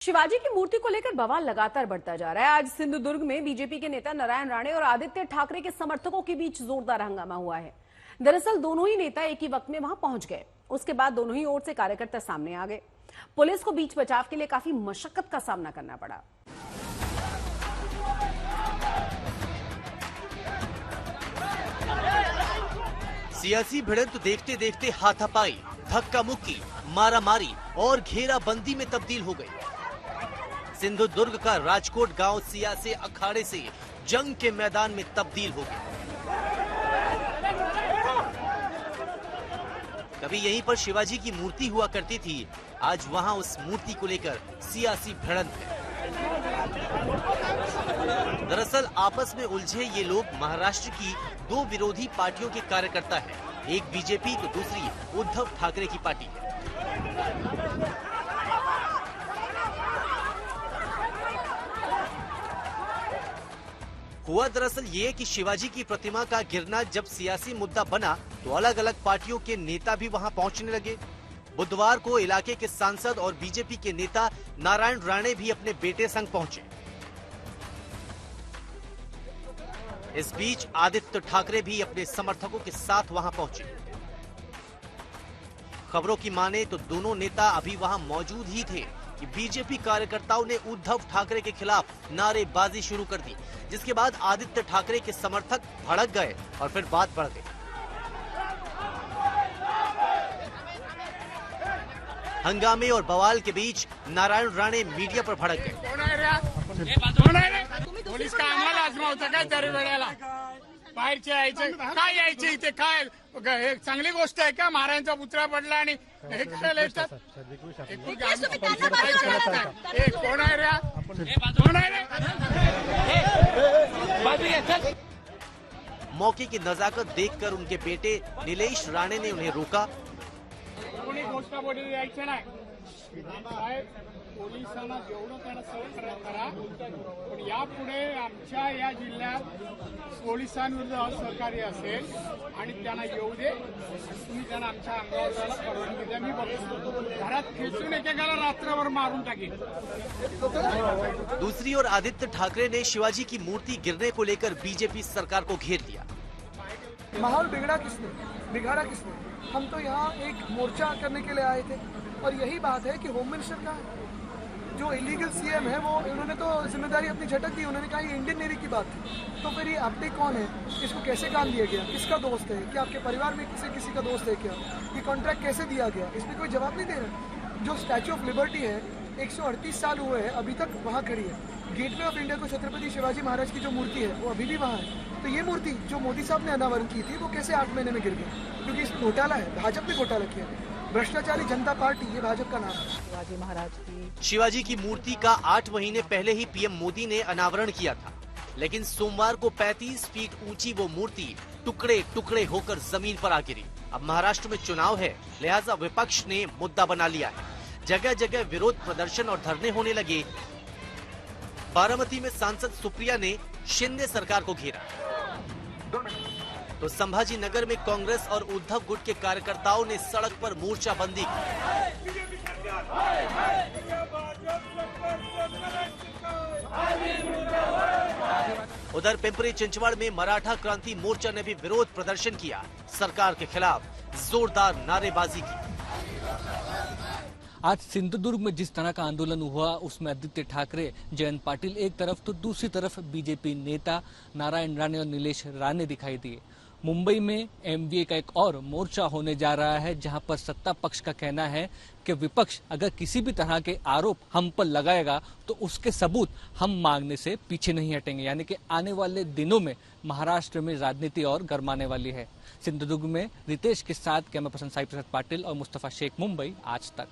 शिवाजी की मूर्ति को लेकर बवाल लगातार बढ़ता जा रहा है। आज सिंधुदुर्ग में बीजेपी के नेता नारायण राणे और आदित्य ठाकरे के समर्थकों के बीच जोरदार हंगामा हुआ है। दरअसल दोनों ही नेता एक ही वक्त में वहां पहुंच गए। उसके बाद दोनों ही ओर से कार्यकर्ता सामने आ गए। पुलिस को बीच बचाव के लिए काफी मशक्कत का सामना करना पड़ा। सियासी भिड़ंत देखते देखते हाथापाई, धक्का मुक्की, मारामारी और घेराबंदी में तब्दील हो गई। सिंधुदुर्ग का राजकोट गांव सियासी अखाड़े से जंग के मैदान में तब्दील हो गया। कभी यहीं पर शिवाजी की मूर्ति हुआ करती थी, आज वहां उस मूर्ति को लेकर सियासी भिड़ंत है। दरअसल आपस में उलझे ये लोग महाराष्ट्र की दो विरोधी पार्टियों के कार्यकर्ता हैं। एक बीजेपी तो दूसरी उद्धव ठाकरे की पार्टी है। हुआ दरअसल ये कि शिवाजी की प्रतिमा का गिरना जब सियासी मुद्दा बना तो अलग अलग पार्टियों के नेता भी वहां पहुंचने लगे। बुधवार को इलाके के सांसद और बीजेपी के नेता नारायण राणे भी अपने बेटे संग पहुंचे। इस बीच आदित्य ठाकरे भी अपने समर्थकों के साथ वहां पहुंचे। खबरों की माने तो दोनों नेता अभी वहां मौजूद ही थे कि बीजेपी कार्यकर्ताओं ने उद्धव ठाकरे के खिलाफ नारेबाजी शुरू कर दी, जिसके बाद आदित्य ठाकरे के समर्थक भड़क गए और फिर बात बढ़ गई। हंगामे और बवाल के बीच नारायण राणे मीडिया पर भड़क गए। पोलीस काय आम्हाला आजमावतं काय दर वेळेला बाहेरचे यायचे काय यायचे इथे काय हे चांगली गोष्ट आहे का? महाराजांचा पुतळा पडला आणि हे करायला येतात. कोण आहे रे? कोण आहे रे? मौके की नजाकत देखकर उनके बेटे नीलेश राणे ने उन्हें रोका। कोणी घोषणाबाजी यायचं नाही। पोलिसांना जेवढं त्यांना सहकार्य करा, पण यापुढे आमच्या या जिल्ह्यात पोलिसांविरुद्ध असहकार्य असेल आणि त्यांना येऊ दे, तुम्ही त्यांना आमच्या अंगावर जायला परवानगी द्या। मी बघतो घरात खेचून एकेकाला रात्रभर मारून टाकेल। दूसरी ओर आदित्य ठाकरे ने शिवाजी की मूर्ति गिरने को लेकर बीजेपी सरकार को घेर लिया। माहौल बिगड़ा किसने? हम तो यहाँ एक मोर्चा करने के लिए आए थे और यही बात है कि होम मिनिस्टर का जो इलीगल सीएम है वो उन्होंने तो जिम्मेदारी अपनी झटक दी। उन्होंने कहा ये इंडियन नेवी की बात थी, तो फिर ये आपने कौन है? इसको कैसे काम दिया गया? किसका दोस्त है? क्या आपके परिवार में किसी का दोस्त है क्या? ये कॉन्ट्रैक्ट कैसे दिया गया? इसमें कोई जवाब नहीं दे रहा। जो स्टैच्यू ऑफ लिबर्टी है 138 साल हुए हैं अभी तक वहाँ खड़ी है। गेटवे ऑफ इंडिया को छत्रपति शिवाजी महाराज की जो मूर्ति है वो अभी भी वहाँ है। तो ये मूर्ति जो मोदी साहब ने अनावरण की थी वो कैसे 8 महीने में गिर गई? क्योंकि इसमें घोटाला है, भाजपा ने घोटाला किया। भ्रष्टाचारी जनता पार्टी, ये भाजपा का नाम है। शिवाजी की मूर्ति का 8 महीने पहले ही पीएम मोदी ने अनावरण किया था, लेकिन सोमवार को 35 फीट ऊंची वो मूर्ति टुकड़े टुकड़े होकर जमीन पर आ गिरी। अब महाराष्ट्र में चुनाव है, लिहाजा विपक्ष ने मुद्दा बना लिया है। जगह जगह विरोध प्रदर्शन और धरने होने लगे। बारामती में सांसद सुप्रिया ने शिंदे सरकार को घेरा, तो संभाजी नगर में कांग्रेस और उद्धव गुट के कार्यकर्ताओं ने सड़क पर मोर्चाबंदी की। उधर पिंपरी चिंचवड़ में मराठा क्रांति मोर्चा ने भी विरोध प्रदर्शन किया, सरकार के खिलाफ जोरदार नारेबाजी की। आज सिंधुदुर्ग में जिस तरह का आंदोलन हुआ उसमें आदित्य ठाकरे, जयंत पाटिल एक तरफ तो दूसरी तरफ बीजेपी नेता नारायण राणे और नीलेश राणे दिखाई दिए। मुंबई में एमवीए का एक और मोर्चा होने जा रहा है, जहां पर सत्ता पक्ष का कहना है कि विपक्ष अगर किसी भी तरह के आरोप हम पर लगाएगा तो उसके सबूत हम मांगने से पीछे नहीं हटेंगे। यानी कि आने वाले दिनों में महाराष्ट्र में राजनीति और गरमाने वाली है। सिंधुदुर्ग में रितेश के साथ कैमरा पर्सन साई प्रसाद पाटिल और मुस्तफा शेख, मुंबई आज तक।